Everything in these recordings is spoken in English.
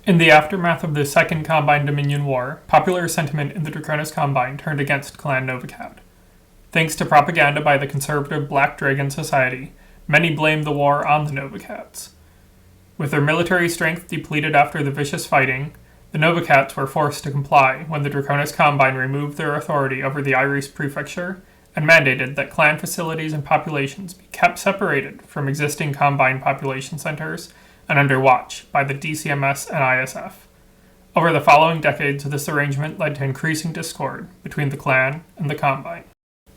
In the aftermath of the Second Combine Dominion War, popular sentiment in the Draconis Combine turned against Clan Novicat. Thanks to propaganda by the conservative Black Dragon Society, many blamed the war on the Novicats. With their military strength depleted after the vicious fighting, the Novicats were forced to comply when the Draconis Combine removed their authority over the Irece prefecture and mandated that clan facilities and populations be kept separated from existing Combine population centers and under watch by the DCMS and ISF. Over the following decades, this arrangement led to increasing discord between the clan and the Combine.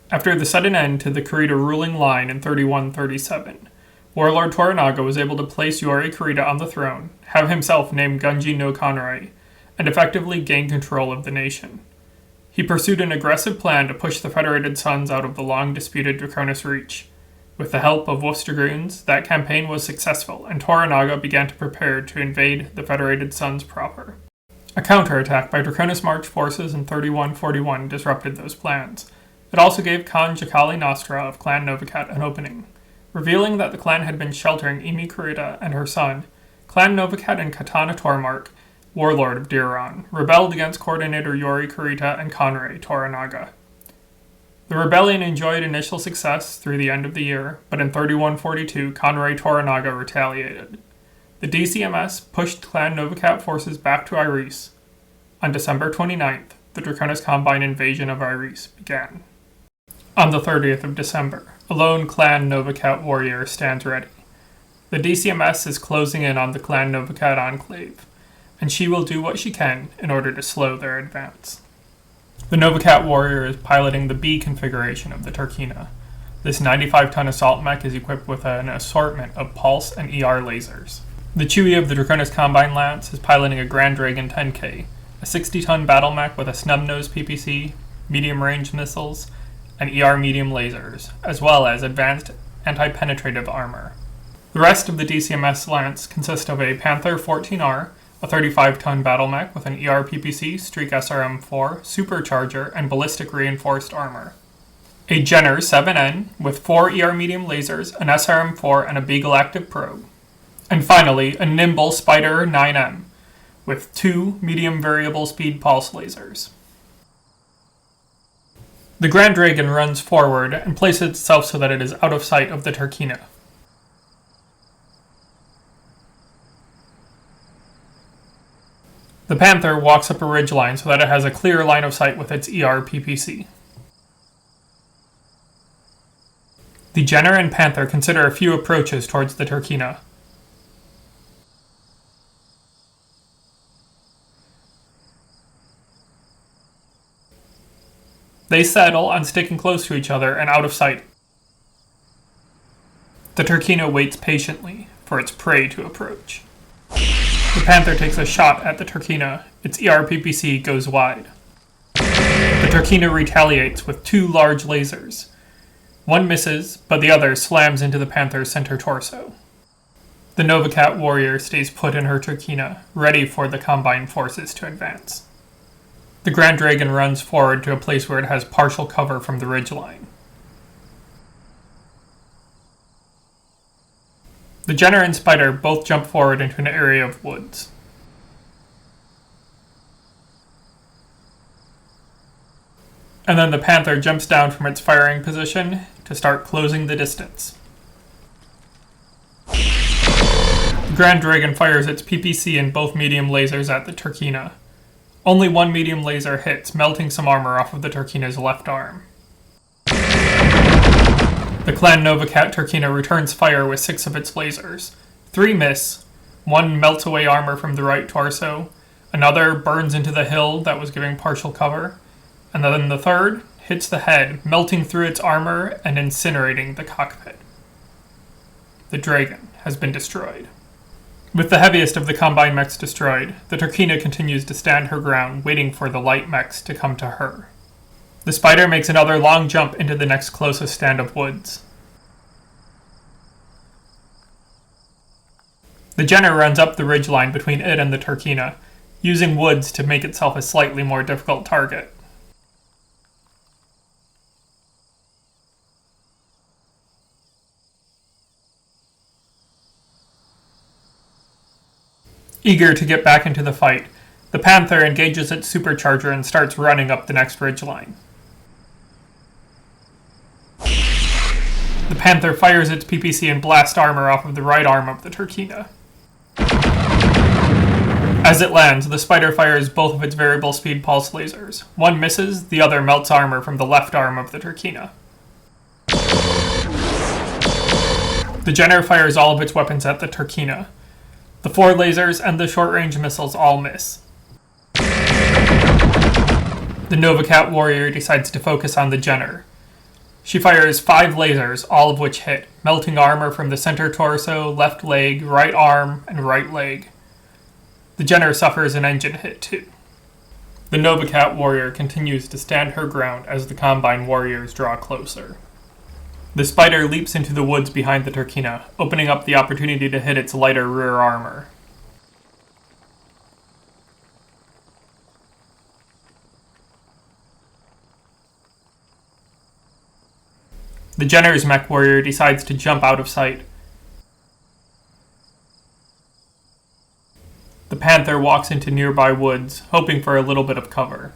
After the sudden end to the Kurita ruling line in 3137, Warlord Toranaga was able to place Yori Kurita on the throne, have himself named Gunji no Kanrei, and effectively gain control of the nation. He pursued an aggressive plan to push the Federated Sons out of the long-disputed Draconis Reach. With the help of Wolf's Dragoons, that campaign was successful, and Toranaga began to prepare to invade the Federated Sons proper. A counterattack by Draconis March forces in 3141 disrupted those plans. It also gave Khan Jakali Nostra of Clan Novicat an opening. Revealing that the clan had been sheltering Imi Kurita and her son, Clan Novicat and Katana Tormark, Warlord of Dieron, rebelled against Coordinator Yori Kurita and Kanrei Toranaga. The rebellion enjoyed initial success through the end of the year, but in 3142, Kanrei Toranaga retaliated. The DCMS pushed Clan Novicat forces back to Irece. On December 29th, the Draconis Combine invasion of Irece began. On the 30th of December, a lone Clan Novicat warrior stands ready. The DCMS is closing in on the Clan Novicat enclave, and she will do what she can in order to slow their advance. The Novicat warrior is piloting the B configuration of the Turkina. This 95-ton assault mech is equipped with an assortment of pulse and ER lasers. The Chewie of the Draconis Combine Lance is piloting a Grand Dragon 10K, a 60-ton battle mech with a snub-nosed PPC, medium-range missiles, and ER medium lasers, as well as advanced anti-penetrative armor. The rest of the DCMS Lance consists of a Panther 14R, a 35-ton battle mech with an ER PPC, Streak SRM-4, supercharger, and ballistic reinforced armor. A Jenner 7N with 4 ER medium lasers, an SRM-4, and a Beagle active probe. And finally, a Nimble Spider 9M with 2 medium variable speed pulse lasers. The Grand Dragon runs forward and places itself so that it is out of sight of the Turkina. The Panther walks up a ridgeline so that it has a clear line of sight with its ER PPC. The Jenner and Panther consider a few approaches towards the Turkina. They settle on sticking close to each other and out of sight. The Turkina waits patiently for its prey to approach. The Panther takes a shot at the Turkina. Its ER PPC goes wide. The Turkina retaliates with 2 large lasers. One misses, but the other slams into the Panther's center torso. The Novicat warrior stays put in her Turkina, ready for the Combine forces to advance. The Grand Dragon runs forward to a place where it has partial cover from the ridgeline. The Jenner and Spider both jump forward into an area of woods. And then the Panther jumps down from its firing position to start closing the distance. The Grand Dragon fires its PPC and both medium lasers at the Turkina. Only one medium laser hits, melting some armor off of the Turkina's left arm. The Clan Novicat Turkina returns fire with 6 of its lasers. 3 miss, 1 melts away armor from the right torso, another burns into the hill that was giving partial cover, and then the third hits the head, melting through its armor and incinerating the cockpit. The Dragon has been destroyed. With the heaviest of the Combine mechs destroyed, the Turkina continues to stand her ground, waiting for the light mechs to come to her. The Spider makes another long jump into the next closest stand of woods. The Jenner runs up the ridgeline between it and the Turkina, using woods to make itself a slightly more difficult target. Eager to get back into the fight, the Panther engages its supercharger and starts running up the next ridgeline. The Panther fires its PPC and blast armor off of the right arm of the Turkina. As it lands, the Spider fires both of its variable speed pulse lasers. One misses, the other melts armor from the left arm of the Turkina. The Jenner fires all of its weapons at the Turkina. The 4 lasers and the short-range missiles all miss. The Nova Cat warrior decides to focus on the Jenner. She fires 5 lasers, all of which hit, melting armor from the center torso, left leg, right arm, and right leg. The Jenner suffers an engine hit too. The Nova Cat warrior continues to stand her ground as the Combine warriors draw closer. The Spider leaps into the woods behind the Turkina, opening up the opportunity to hit its lighter rear armor. The Jenner's mech warrior decides to jump out of sight. The Panther walks into nearby woods, hoping for a little bit of cover.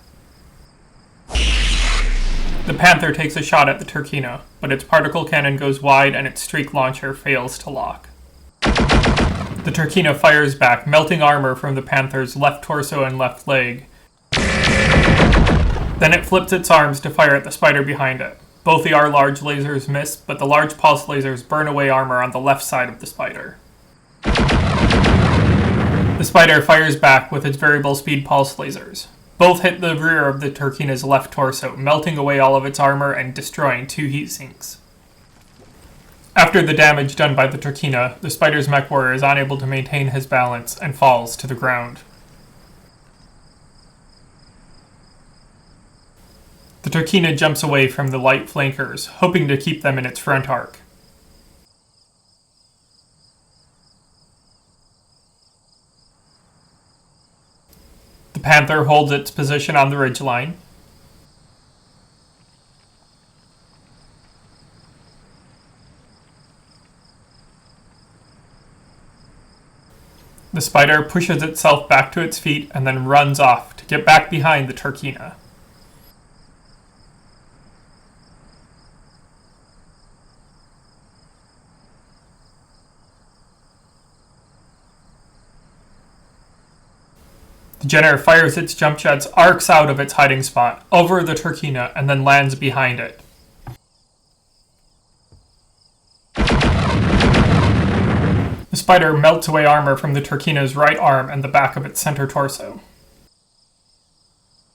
The Panther takes a shot at the Turkina, but its particle cannon goes wide and its streak launcher fails to lock. The Turkina fires back, melting armor from the Panther's left torso and left leg. Then it flips its arms to fire at the Spider behind it. Both the R-large lasers miss, but the large pulse lasers burn away armor on the left side of the Spider. The Spider fires back with its variable speed pulse lasers. Both hit the rear of the Turkina's left torso, melting away all of its armor and destroying 2 heat sinks. After the damage done by the Turkina, the Spider's mech warrior is unable to maintain his balance and falls to the ground. The Turkina jumps away from the light flankers, hoping to keep them in its front arc. The Panther holds its position on the ridgeline. The Spider pushes itself back to its feet and then runs off to get back behind the Turkina. The Jenner fires its jump jets, arcs out of its hiding spot, over the Turkina, and then lands behind it. The Spider melts away armor from the Turkina's right arm and the back of its center torso.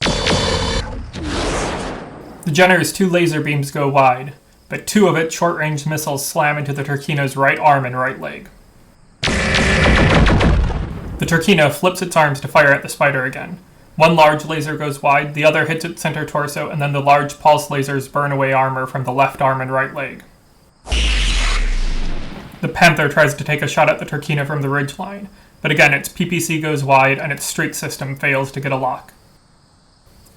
The Jenner's 2 laser beams go wide, but 2 of its short-range missiles slam into the Turkina's right arm and right leg. The Turkina flips its arms to fire at the Spider again. 1 large laser goes wide, the other hits its center torso, and then the large pulse lasers burn away armor from the left arm and right leg. The Panther tries to take a shot at the Turkina from the ridgeline, but again its PPC goes wide and its streak system fails to get a lock.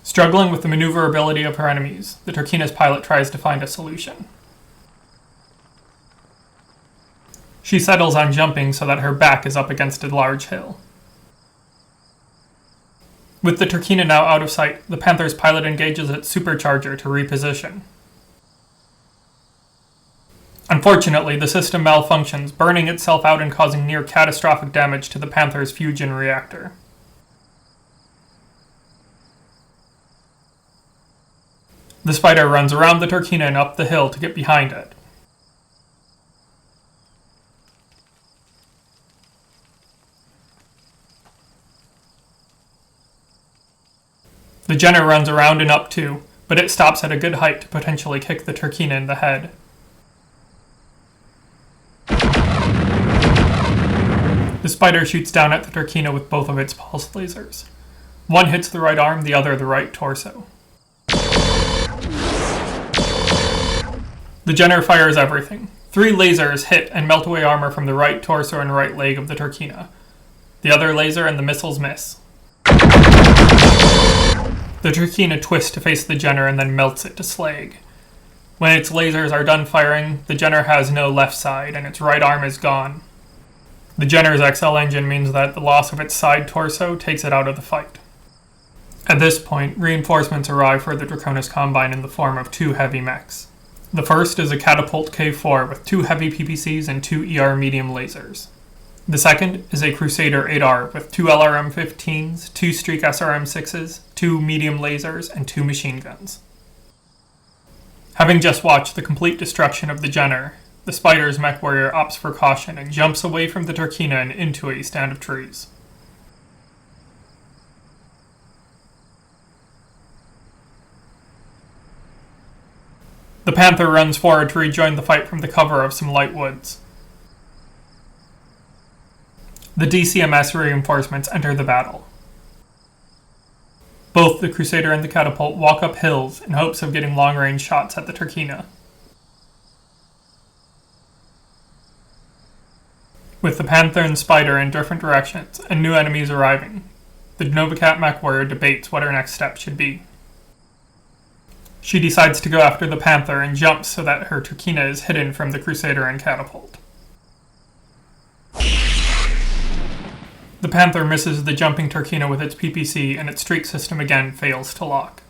Struggling with the maneuverability of her enemies, the Turkina's pilot tries to find a solution. She settles on jumping so that her back is up against a large hill. With the Turkina now out of sight, the Panther's pilot engages its supercharger to reposition. Unfortunately, the system malfunctions, burning itself out and causing near catastrophic damage to the Panther's fusion reactor. The Spider runs around the Turkina and up the hill to get behind it. The Jenner runs around and up too, but it stops at a good height to potentially kick the Turkina in the head. The Spider shoots down at the Turkina with both of its pulse lasers. 1 hits the right arm, the other the right torso. The Jenner fires everything. 3 lasers hit and melt away armor from the right torso and right leg of the Turkina. The other laser and the missiles miss. The Turkina twists to face the Jenner and then melts it to slag. When its lasers are done firing, the Jenner has no left side and its right arm is gone. The Jenner's XL engine means that the loss of its side torso takes it out of the fight. At this point, reinforcements arrive for the Draconis Combine in the form of 2 heavy mechs. The first is a Catapult K4 with 2 heavy PPCs and 2 ER medium lasers. The second is a Crusader 8R with 2 LRM-15s, 2 Streak SRM-6s, 2 medium lasers, and 2 machine guns. Having just watched the complete destruction of the Jenner, the Spider's mech warrior opts for caution and jumps away from the Turkina and into a stand of trees. The Panther runs forward to rejoin the fight from the cover of some light woods. The DCMS reinforcements enter the battle. Both the Crusader and the Catapult walk up hills in hopes of getting long-range shots at the Turkina. With the Panther and Spider in different directions and new enemies arriving, the Novacat mech warrior debates what her next step should be. She decides to go after the Panther and jumps so that her Turkina is hidden from the Crusader and Catapult. The Panther misses the jumping Turkina with its PPC and its streak system again fails to lock.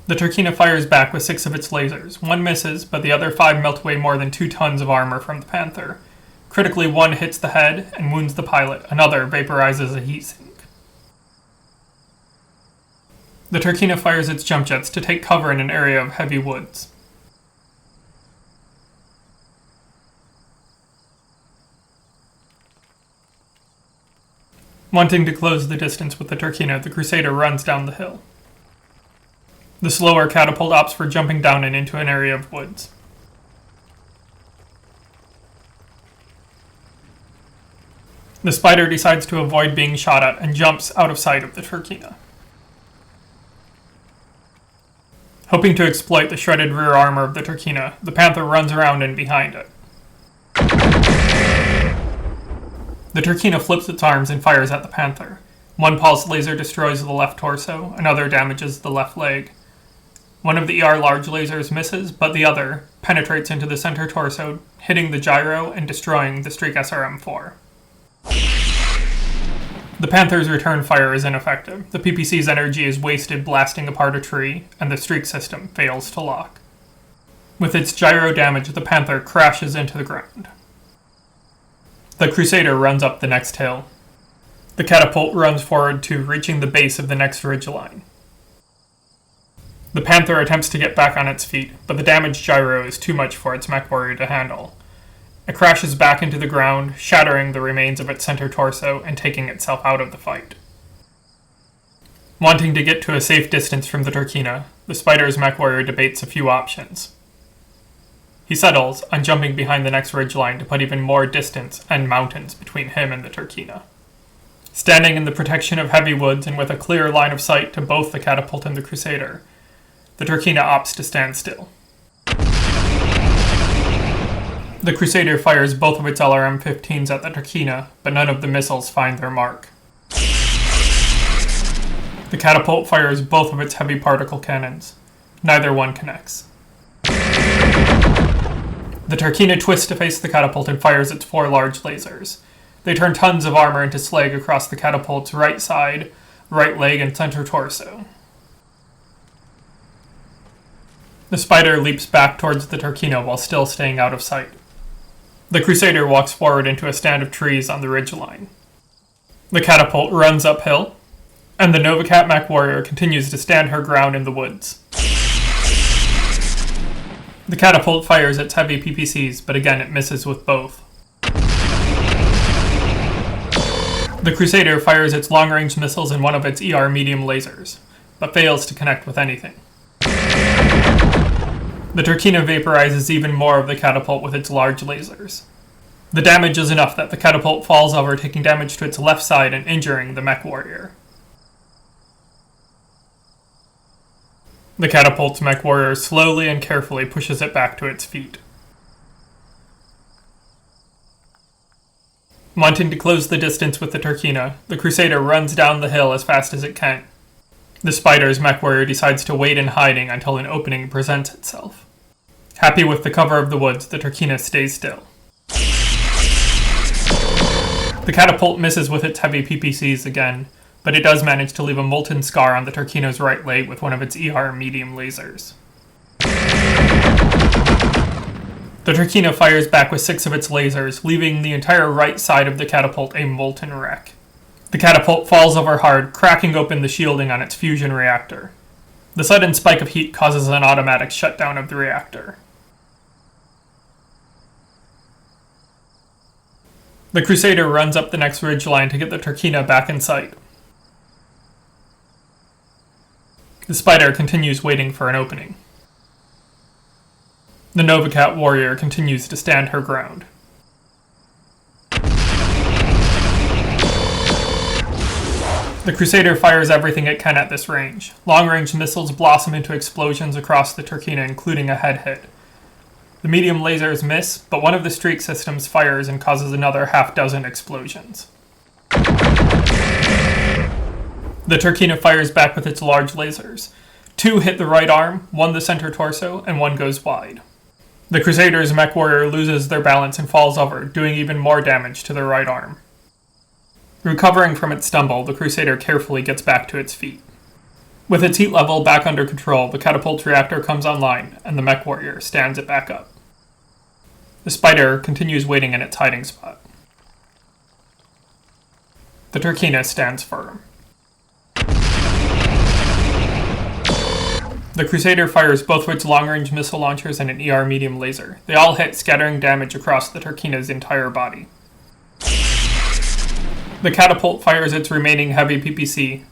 The Turkina fires back with 6 of its lasers. 1 misses, but the other 5 melt away more than 2 tons of armor from the Panther. Critically, 1 hits the head and wounds the pilot. Another vaporizes a heatsink. The Turkina fires its jump jets to take cover in an area of heavy woods. Wanting to close the distance with the Turkina, the Crusader runs down the hill. The slower Catapult opts for jumping down and into an area of woods. The Spider decides to avoid being shot at and jumps out of sight of the Turkina. Hoping to exploit the shredded rear armor of the Turkina, the Panther runs around and behind it. The Turkina flips its arms and fires at the Panther. 1 pulse laser destroys the left torso, another damages the left leg. 1 of the ER large lasers misses, but the other penetrates into the center torso, hitting the gyro and destroying the Streak SRM-4. The Panther's return fire is ineffective. The PPC's energy is wasted blasting apart a tree, and the streak system fails to lock. With its gyro damage, the Panther crashes into the ground. The Crusader runs up the next hill. The Catapult runs forward to reaching the base of the next ridgeline. The Panther attempts to get back on its feet, but the damaged gyro is too much for its mech warrior to handle. It crashes back into the ground, shattering the remains of its center torso and taking itself out of the fight. Wanting to get to a safe distance from the Turkina, the Spider's mech warrior debates a few options. He settles on jumping behind the next ridgeline to put even more distance and mountains between him and the Turkina. Standing in the protection of heavy woods and with a clear line of sight to both the Catapult and the Crusader, the Turkina opts to stand still. The Crusader fires both of its LRM-15s at the Turkina, but none of the missiles find their mark. The Catapult fires both of its heavy particle cannons. Neither one connects. The Turkina twists to face the Catapult and fires its 4 large lasers. They turn tons of armor into slag across the Catapult's right side, right leg, and center torso. The Spider leaps back towards the Turkina while still staying out of sight. The Crusader walks forward into a stand of trees on the ridgeline. The Catapult runs uphill, and the Novacat mech warrior continues to stand her ground in the woods. The Catapult fires its heavy PPCs, but again it misses with both. The Crusader fires its long-range missiles and 1 of its ER medium lasers, but fails to connect with anything. The Turkina vaporizes even more of the Catapult with its large lasers. The damage is enough that the Catapult falls over, taking damage to its left side and injuring the mech warrior. The Catapult's mech warrior slowly and carefully pushes it back to its feet. Wanting to close the distance with the Turkina, the Crusader runs down the hill as fast as it can. The Spider's mech warrior decides to wait in hiding until an opening presents itself. Happy with the cover of the woods, the Turkina stays still. The catapult misses with its heavy PPCs again, but it does manage to leave a molten scar on the Turkina's right leg with one of its ER medium lasers. The Turkina fires back with 6 of its lasers, leaving the entire right side of the catapult a molten wreck. The catapult falls over hard, cracking open the shielding on its fusion reactor. The sudden spike of heat causes an automatic shutdown of the reactor. The Crusader runs up the next ridgeline to get the Turkina back in sight. The Spider continues waiting for an opening. The Novacat warrior continues to stand her ground. The Crusader fires everything it can at this range. Long-range missiles blossom into explosions across the Turkina, including a head hit. The medium lasers miss, but one of the streak systems fires and causes another half-dozen explosions. The Turkina fires back with its large lasers. 2 hit the right arm, 1 the center torso, and 1 goes wide. The Crusader's mech warrior loses their balance and falls over, doing even more damage to their right arm. Recovering from its stumble, the Crusader carefully gets back to its feet. With its heat level back under control, the catapult reactor comes online, and the mech warrior stands it back up. The Spider continues waiting in its hiding spot. The Turkina stands firm. The Crusader fires both of its long-range missile launchers and an ER medium laser. They all hit, scattering damage across the Turkina's entire body. The catapult fires its remaining heavy PPC,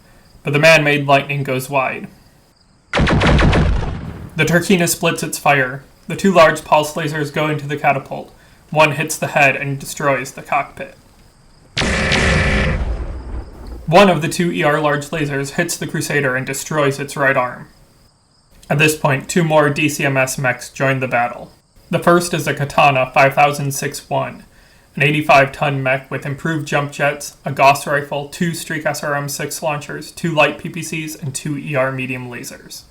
but the man-made lightning goes wide. The Turkina splits its fire. The 2 large pulse lasers go into the catapult. 1 hits the head and destroys the cockpit. 1 of the 2 ER large lasers hits the Crusader and destroys its right arm. At this point, 2 more DCMS mechs join the battle. The first is a Katana 5006-1, an 85-ton mech with improved jump jets, a Gauss rifle, 2 Streak SRM-6 launchers, 2 light PPCs, and 2 ER medium lasers.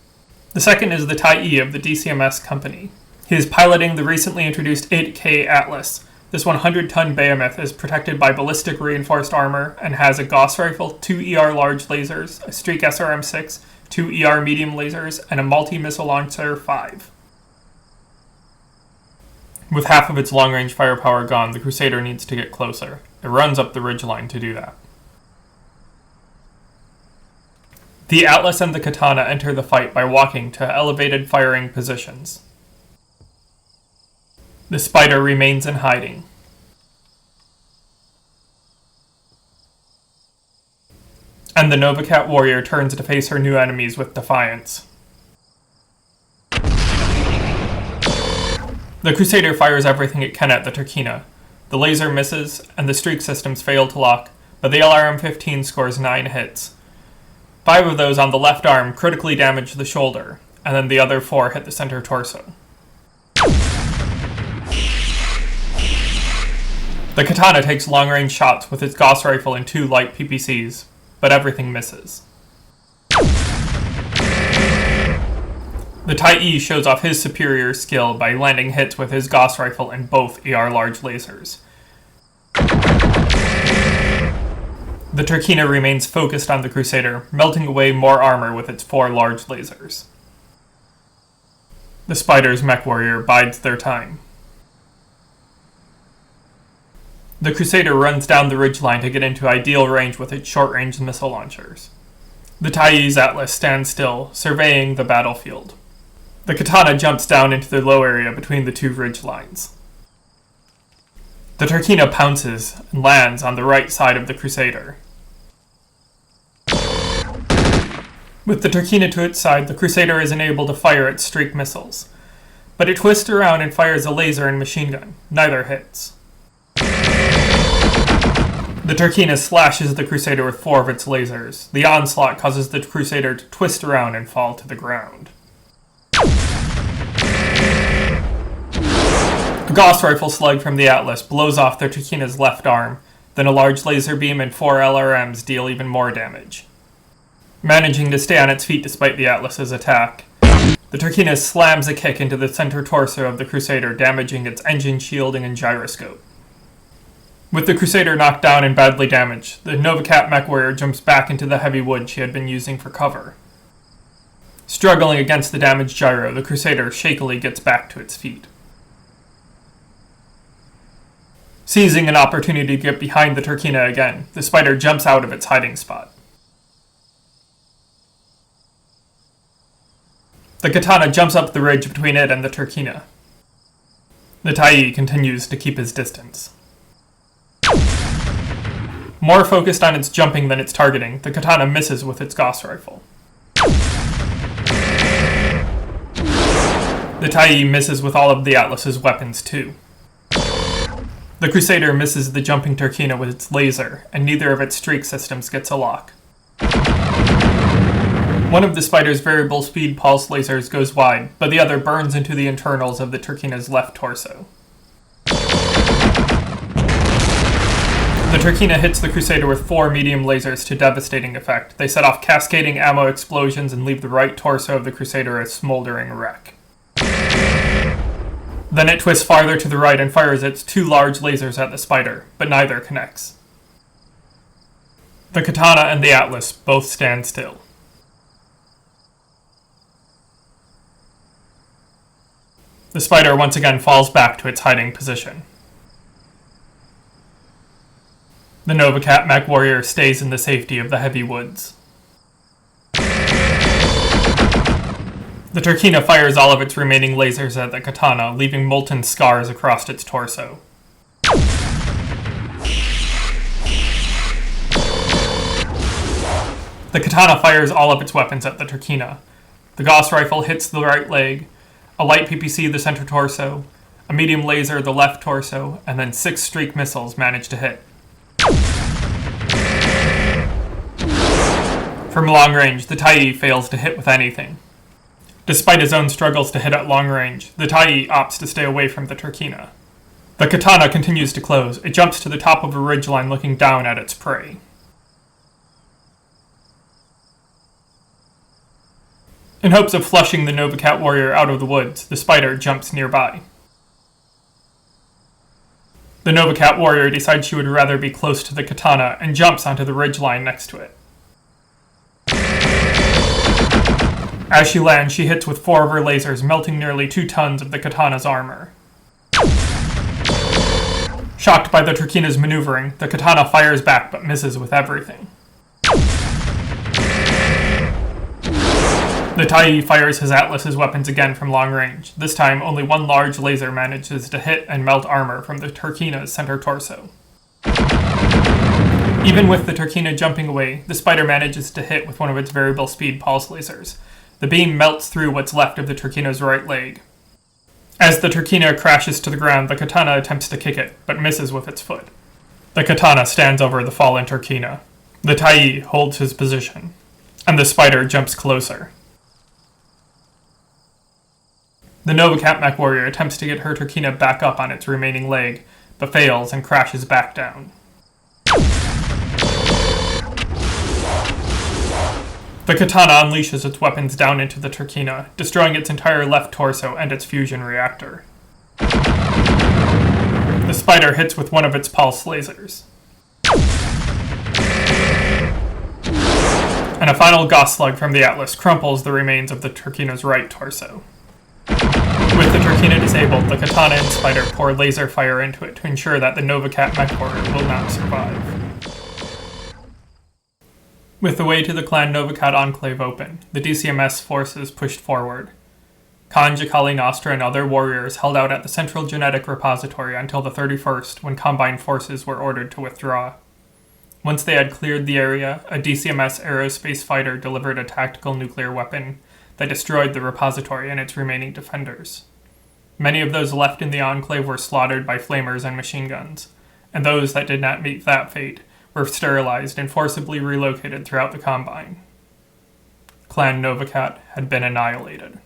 The second is the Tai-E of the DCMS company. He is piloting the recently introduced 8K Atlas. This 100-ton behemoth is protected by ballistic reinforced armor and has a Gauss rifle, 2 ER large lasers, a Streak SRM-6, 2 ER medium lasers, and a multi-missile launcher 5. With half of its long-range firepower gone, the Crusader needs to get closer. It runs up the ridgeline to do that. The Atlas and the Katana enter the fight by walking to elevated firing positions. The Spider remains in hiding. And the Novacat warrior turns to face her new enemies with defiance. The Crusader fires everything it can at the Turkina. The laser misses, and the streak systems fail to lock, but the LRM-15 scores 9 hits. 5 of those on the left arm critically damage the shoulder, and then the other 4 hit the center torso. The Katana takes long-range shots with its Gauss rifle and 2 light PPCs, but everything misses. The Tai-E shows off his superior skill by landing hits with his Gauss rifle and both ER large lasers. The Turkina remains focused on the Crusader, melting away more armor with its 4 large lasers. The Spider's mech warrior bides their time. The Crusader runs down the ridgeline to get into ideal range with its short-range missile launchers. The Tai-E's Atlas stands still, surveying the battlefield. The Katana jumps down into the low area between the 2 ridgelines. The Turkina pounces and lands on the right side of the Crusader. With the Turkina to its side, the Crusader is unable to fire its streak missiles. But it twists around and fires a laser and machine gun. Neither hits. The Turkina slashes the Crusader with 4 of its lasers. The onslaught causes the Crusader to twist around and fall to the ground. A Gauss rifle slug from the Atlas blows off the Turkina's left arm, then a large laser beam and 4 LRMs deal even more damage. Managing to stay on its feet despite the Atlas's attack, the Turkina slams a kick into the center torso of the Crusader, damaging its engine shielding and gyroscope. With the Crusader knocked down and badly damaged, the Novacat mech warrior jumps back into the heavy wood she had been using for cover. Struggling against the damaged gyro, the Crusader shakily gets back to its feet. Seizing an opportunity to get behind the Turkina again, the spider jumps out of its hiding spot. The Katana jumps up the ridge between it and the Turkina. The Tai continues to keep his distance. More focused on its jumping than its targeting, the Katana misses with its Gauss rifle. The Tai misses with all of the Atlas's weapons too. The Crusader misses the jumping Turkina with its laser, and neither of its streak systems gets a lock. One of the spider's variable speed pulse lasers goes wide, but the other burns into the internals of the Turkina's left torso. The Turkina hits the Crusader with 4 medium lasers to devastating effect. They set off cascading ammo explosions and leave the right torso of the Crusader a smoldering wreck. Then it twists farther to the right and fires its 2 large lasers at the spider, but neither connects. The Katana and the Atlas both stand still. The spider once again falls back to its hiding position. The Novacat mech warrior stays in the safety of the heavy woods. The Turkina fires all of its remaining lasers at the Katana, leaving molten scars across its torso. The Katana fires all of its weapons at the Turkina. The Gauss rifle hits the right leg, a light PPC the center torso, a medium laser the left torso, and then 6 streak missiles manage to hit. From long range, the Tai fails to hit with anything. Despite his own struggles to hit at long range, the Tai opts to stay away from the Turkina. The Katana continues to close. It jumps to the top of a ridgeline looking down at its prey. In hopes of flushing the Novacat warrior out of the woods, the spider jumps nearby. The Novacat warrior decides she would rather be close to the Katana and jumps onto the ridgeline next to it. As she lands, she hits with 4 of her lasers, melting nearly 2 tons of the Katana's armor. Shocked by the Turkina's maneuvering, the Katana fires back but misses with everything. The Tai fires his Atlas's weapons again from long range. This time, only 1 large laser manages to hit and melt armor from the Turkina's center torso. Even with the Turkina jumping away, the spider manages to hit with one of its variable speed pulse lasers. The beam melts through what's left of the Turkina's right leg. As the Turkina crashes to the ground, the Katana attempts to kick it, but misses with its foot. The Katana stands over the fallen Turkina. The Tai holds his position, and the spider jumps closer. The Novacat mech warrior attempts to get her Turkina back up on its remaining leg, but fails and crashes back down. The Katana unleashes its weapons down into the Turkina, destroying its entire left torso and its fusion reactor. The spider hits with one of its pulse lasers. And a final Gauss slug from the Atlas crumples the remains of the Turkina's right torso. With the Turkina disabled, the Katana and spider pour laser fire into it to ensure that the Novacat mech warrior will not survive. With the way to the Clan Novacat Enclave open, the DCMS forces pushed forward. Khan Jakali Nostra and other warriors held out at the Central Genetic Repository until the 31st, when Combine forces were ordered to withdraw. Once they had cleared the area, a DCMS aerospace fighter delivered a tactical nuclear weapon that destroyed the repository and its remaining defenders. Many of those left in the Enclave were slaughtered by flamers and machine guns, and those that did not meet that fate were sterilized and forcibly relocated throughout the Combine. Clan Novacat had been annihilated.